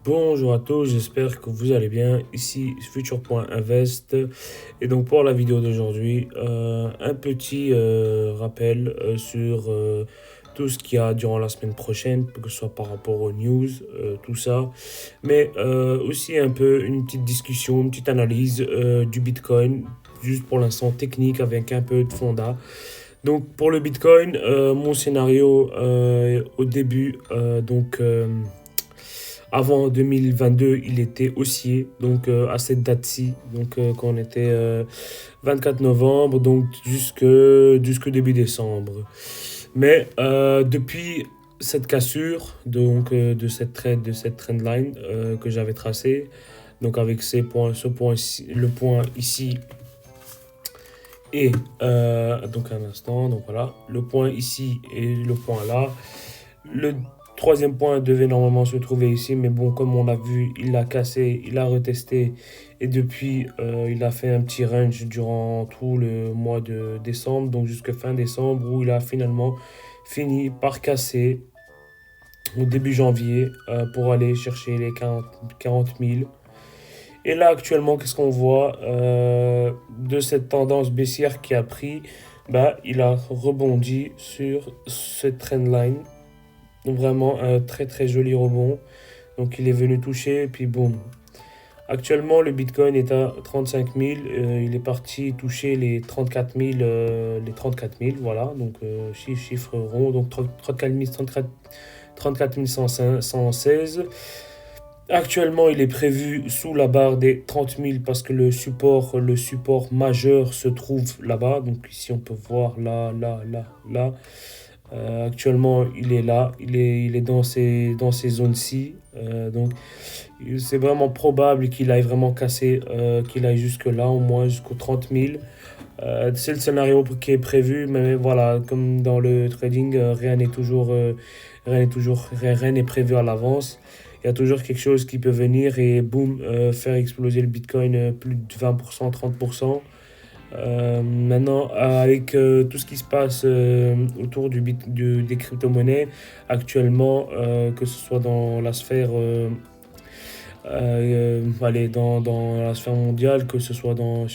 Bonjour à tous, j'espère que vous allez bien. Ici Future.invest. Et donc pour la vidéo d'aujourd'hui, un petit rappel sur tout ce qu'il y a durant la semaine prochaine, que ce soit par rapport aux news, tout ça. Mais aussi un peu une petite discussion, une petite analyse du Bitcoin, juste pour l'instant technique avec un peu de fonda. Donc pour le Bitcoin, mon scénario au début, avant 2022, il était haussier, donc à cette date-ci, donc quand on était 24 novembre, donc jusque début décembre. Mais depuis cette cassure, donc de cette trendline que j'avais tracée, donc avec ces points, ce point ici, le point ici et donc un instant, donc voilà, le point ici et le point là. Le troisième point devait normalement se trouver ici, mais bon, comme on a vu, il a cassé, il a retesté, et depuis, il a fait un petit range durant tout le mois de décembre, donc jusqu'à fin décembre, où il a finalement fini par casser au début janvier pour aller chercher les 40 000. Et là, actuellement, qu'est-ce qu'on voit de cette tendance baissière qui a pris? Bah, il a rebondi sur cette trendline. Donc vraiment un très très joli rebond. Donc il est venu toucher et puis boum. Actuellement, le Bitcoin est à 35 000. Il est parti toucher les 34 000. Voilà. Donc chiffre rond. Donc 34 000, 34 116. Actuellement, il est prévu sous la barre des 30 000 parce que le support majeur se trouve là-bas. Donc ici, on peut voir là. Actuellement, il est là, il est dans ces zones-ci. Donc, c'est vraiment probable qu'il aille vraiment casser, qu'il aille jusque là, au moins jusqu'aux 30 000. C'est le scénario qui est prévu, mais voilà, comme dans le trading, rien n'est prévu à l'avance. Il y a toujours quelque chose qui peut venir et boum, faire exploser le Bitcoin plus de 20%, 30%. Maintenant, avec tout ce qui se passe autour des crypto-monnaies actuellement, que ce soit dans la sphère, dans la sphère mondiale, que ce soit dans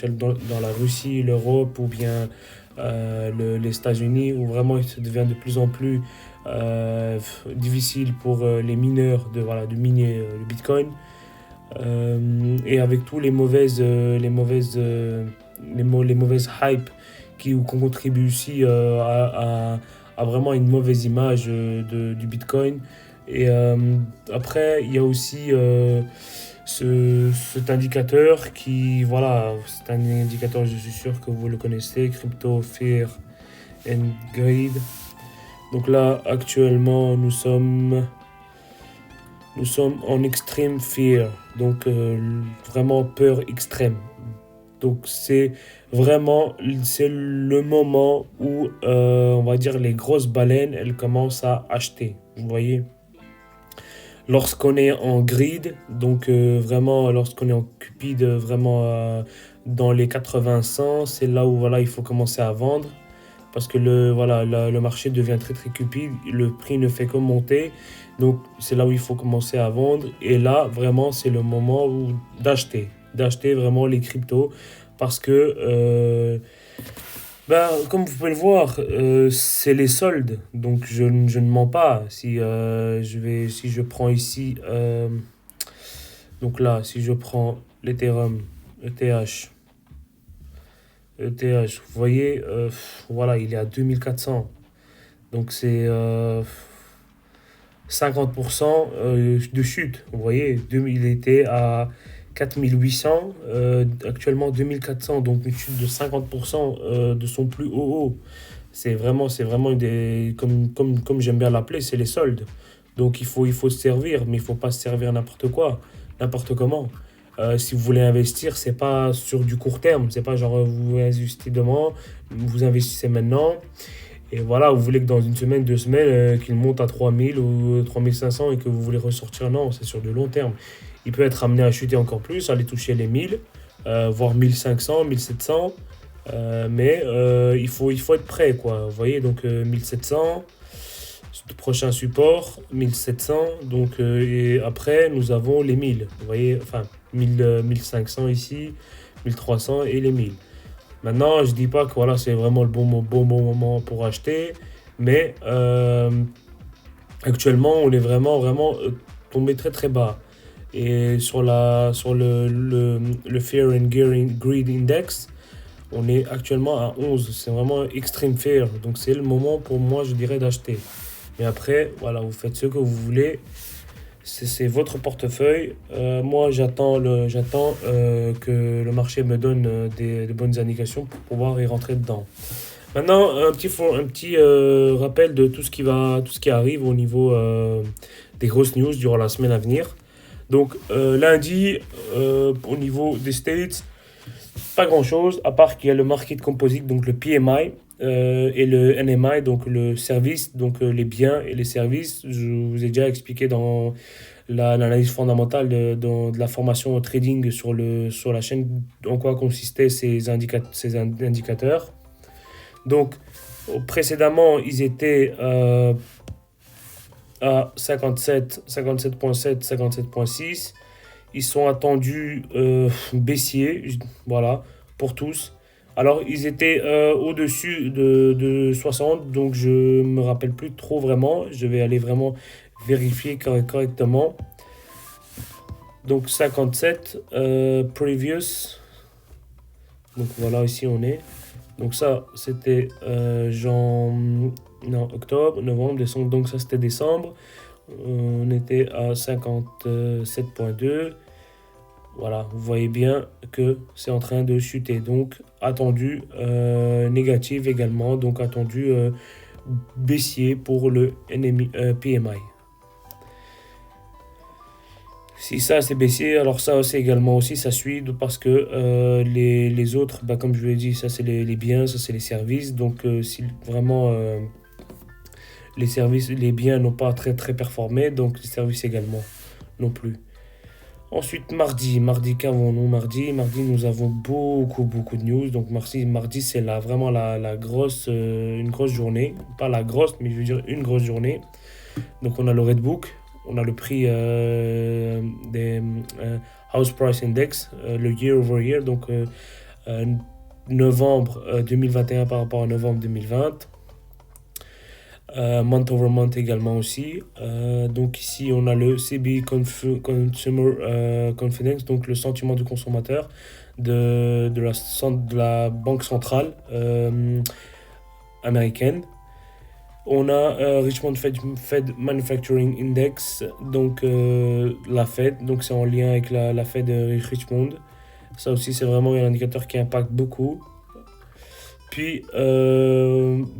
la Russie, l'Europe ou bien les États-Unis, où vraiment ça devient de plus en plus difficile pour les mineurs de miner le Bitcoin. Et avec tous les mauvaises hype qui contribuent aussi à vraiment une mauvaise image du Bitcoin. Et après, il y a aussi cet indicateur qui, voilà, c'est un indicateur, je suis sûr que vous le connaissez, Crypto Fear and Greed. Donc là, actuellement, nous sommes en extreme fear, donc vraiment peur extrême. Donc c'est le moment où on va dire les grosses baleines elles commencent à acheter. Vous voyez, lorsqu'on est en grid, donc vraiment lorsqu'on est en cupide vraiment dans les 80-100, c'est là où voilà il faut commencer à vendre parce que le marché devient très très cupide, le prix ne fait que monter. Donc c'est là où il faut commencer à vendre et là vraiment c'est le moment où d'acheter vraiment les cryptos parce que comme vous pouvez le voir, c'est les soldes. Donc je ne mens pas. Si je prends ici, donc là, si je prends l'Ethereum, ETH, vous voyez, voilà, il est à 2400. Donc c'est 50% de chute. Vous voyez, il était à 4800, actuellement 2400, donc une chute de 50% de son plus haut. C'est vraiment comme j'aime bien l'appeler, c'est les soldes. Donc il faut se servir, mais il ne faut pas se servir n'importe quoi, n'importe comment. Si vous voulez investir, c'est pas sur du court terme, c'est pas genre vous investissez demain, vous investissez maintenant. Et voilà, vous voulez que dans une semaine, 2 semaines, qu'il monte à 3000 ou 3500 et que vous voulez ressortir. Non, c'est sur du long terme. Il peut être amené à chuter encore plus, aller toucher les 1000, voire 1500, 1700. Mais il faut être prêt, quoi. Vous voyez, donc 1700, prochain support, 1700. Donc, et après, nous avons les 1000. Vous voyez, enfin, 1500 ici, 1300 et les 1000. Maintenant, je dis pas que voilà, c'est vraiment le bon moment pour acheter, mais actuellement, on est vraiment tombé très bas. Et sur le Fear and Greed Index, on est actuellement à 11. C'est vraiment extreme fear. Donc c'est le moment pour moi, je dirais, d'acheter. Mais après, voilà, vous faites ce que vous voulez. C'est votre portefeuille. Moi, j'attends que le marché me donne des bonnes indications pour pouvoir y rentrer dedans. Maintenant, un petit rappel de tout ce qui arrive au niveau des grosses news durant la semaine à venir. Donc, lundi, au niveau des States, pas grand-chose, à part qu'il y a le market composite, donc le PMI, et le NMI, donc le service, donc les biens et les services. Je vous ai déjà expliqué dans l'analyse fondamentale de la formation au trading sur la chaîne en quoi consistaient ces indicateurs. Donc, précédemment, ils étaient à 57.7, 57.6. Ils sont attendus baissiers, voilà, pour tous. Alors, ils étaient au-dessus de 60, donc je me rappelle plus trop vraiment. Je vais aller vraiment vérifier correctement. Donc, 57, previous. Donc, voilà, ici on est. Donc, ça, c'était octobre, novembre, décembre. Donc, ça, c'était décembre. On était à 57.2. Voilà, vous voyez bien que c'est en train de chuter. Donc, attendu négatif également. Donc, attendu baissier pour le PMI. Si ça c'est baissier, alors ça aussi également aussi ça suit parce que les autres, comme je vous l'ai dit, ça c'est les biens, ça c'est les services. Donc si vraiment les biens n'ont pas très performé, donc les services également non plus. Ensuite, mardi, qu'avons-nous mardi, nous avons beaucoup de news. Donc, mardi c'est vraiment une grosse journée. Pas la grosse, mais je veux dire une grosse journée. Donc, on a le Redbook, on a le prix des House Price Index, le year over year. Donc, novembre 2021 par rapport à novembre 2020. Month over month également aussi. Donc ici on a le CBI Consumer Confidence, donc le sentiment du consommateur de la banque centrale américaine. On a Richmond Fed Manufacturing Index, donc la Fed, donc c'est en lien avec la Fed de Richmond. Ça aussi c'est vraiment un indicateur qui impacte beaucoup. Puis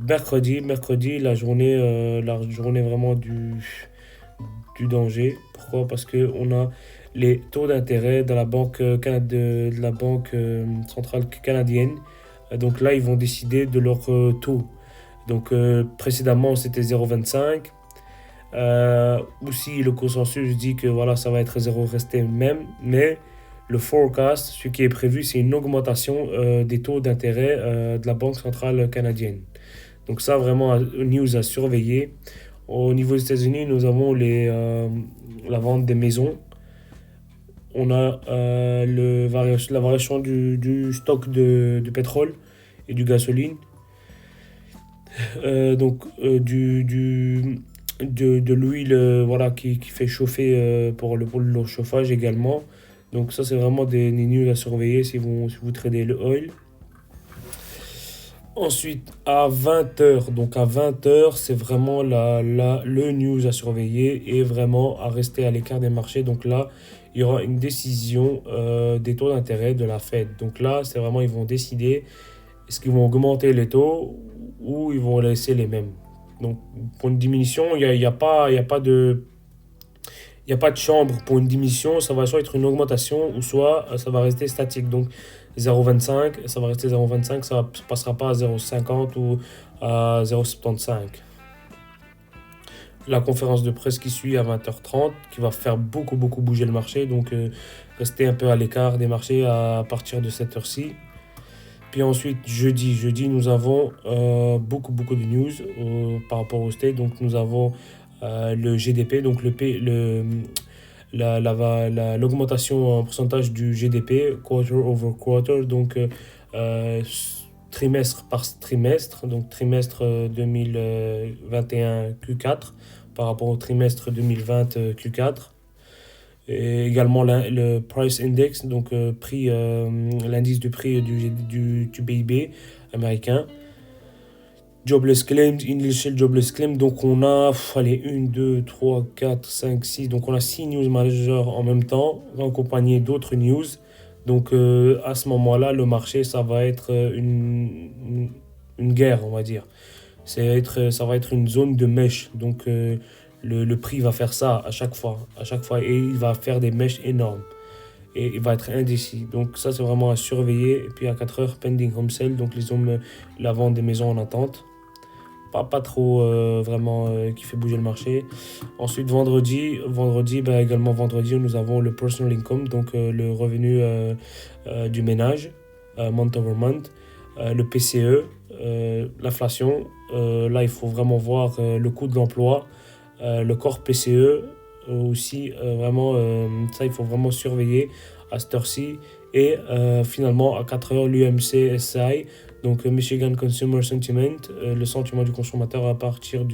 mercredi, la journée vraiment du danger. Pourquoi? Parce que on a les taux d'intérêt de la banque centrale canadienne. Donc là, ils vont décider de leur taux. Donc précédemment, c'était 0,25. Aussi, le consensus dit que voilà, ça va être 0 resté même, mais le forecast, ce qui est prévu, c'est une augmentation des taux d'intérêt de la Banque centrale canadienne. Donc ça, vraiment, news à surveiller. Au niveau des États-Unis, nous avons la vente des maisons. On a la variation du stock de pétrole et du gasoline. Donc de l'huile voilà, qui fait chauffer pour le chauffage également. Donc ça c'est vraiment des news à surveiller si vous tradez le oil. Ensuite à 20h, donc à 20h c'est vraiment le news à surveiller et vraiment à rester à l'écart des marchés. Donc là il y aura une décision des taux d'intérêt de la Fed. Donc là c'est vraiment ils vont décider est-ce qu'ils vont augmenter les taux ou ils vont laisser les mêmes. Donc pour une diminution il y a pas de chambre pour une diminution, ça va soit être une augmentation ou soit ça va rester statique. Donc 0,25, ça va rester 0,25, ça ne passera pas à 0,50 ou à 0,75. La conférence de presse qui suit à 20h30, qui va faire beaucoup bouger le marché. Donc restez un peu à l'écart des marchés à partir de cette heure-ci. Puis ensuite, jeudi, nous avons beaucoup de news par rapport au state. Donc nous avons le GDP, donc l'augmentation en pourcentage du GDP, quarter over quarter, donc trimestre par trimestre, donc trimestre 2021 Q4 par rapport au trimestre 2020 Q4. Et également le price index, donc l'indice du prix du PIB américain. Jobless claims, initial jobless claims, donc on a, allez, 1, 2, 3, 4, 5, 6, donc on a 6 news majeures en même temps, accompagnées d'autres news. Donc à ce moment-là, le marché, ça va être une guerre, on va dire. Ça va être une zone de mèche. Donc le prix va faire ça à chaque fois, et il va faire des mèches énormes. Et il va être indécis. Donc ça, c'est vraiment à surveiller. Et puis à 4 heures, pending home sale, donc la vente des maisons en attente. Pas trop vraiment qui fait bouger le marché. Ensuite, vendredi, également vendredi, nous avons le personal income, donc le revenu du ménage, month over month, le PCE, l'inflation. Là, il faut vraiment voir le coût de l'emploi, le corps PCE aussi, vraiment, ça, il faut vraiment surveiller à cette heure-ci. Et finalement, à 4 heures, l'UMC SI, donc Michigan Consumer Sentiment, le sentiment du consommateur à partir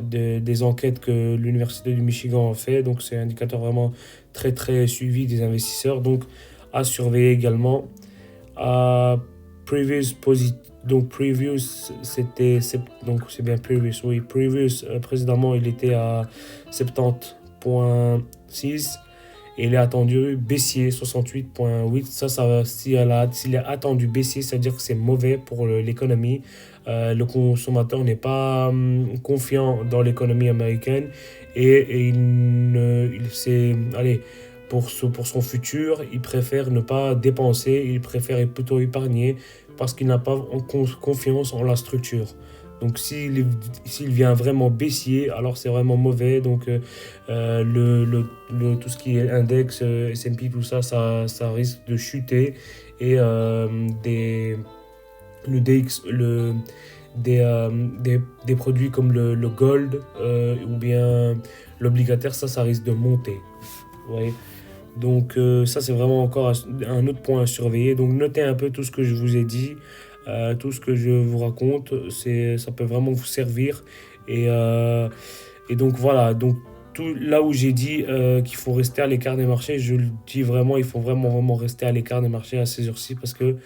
des enquêtes que l'Université du Michigan a fait. Donc c'est un indicateur vraiment très suivi des investisseurs. Donc à surveiller également. Previous, donc c'est bien previous, oui. Previous, précédemment, il était à 70,6. Et il est attendu baissier, 68,8. S'il est attendu baissier, c'est-à-dire que c'est mauvais pour l'économie. Le consommateur n'est pas confiant dans l'économie américaine et allez, pour son futur, il préfère ne pas dépenser, il préfère plutôt épargner parce qu'il n'a pas confiance en la structure. Donc s'il vient vraiment baissier, alors c'est vraiment mauvais. Donc tout ce qui est index, S&P, tout ça, ça risque de chuter. Et des produits comme le gold ou bien l'obligataire, ça risque de monter. Ouais. Donc ça, c'est vraiment encore un autre point à surveiller. Donc notez un peu tout ce que je vous ai dit. Tout ce que je vous raconte, ça peut vraiment vous servir. Et donc voilà, donc là où j'ai dit qu'il faut rester à l'écart des marchés, je le dis vraiment, il faut vraiment rester à l'écart des marchés à ces heures-ci parce que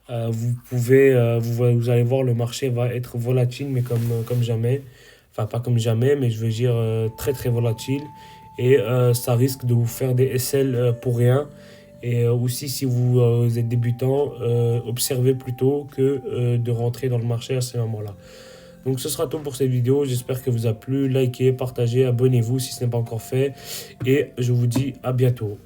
vous allez voir, le marché va être volatile, mais comme jamais. Enfin, pas comme jamais, mais je veux dire très volatile. Et ça risque de vous faire des SL pour rien. Et aussi, si vous êtes débutant, observez plutôt que de rentrer dans le marché à ce moment-là. Donc ce sera tout pour cette vidéo. J'espère que vous a plu. Likez, partagez, abonnez-vous si ce n'est pas encore fait. Et je vous dis à bientôt.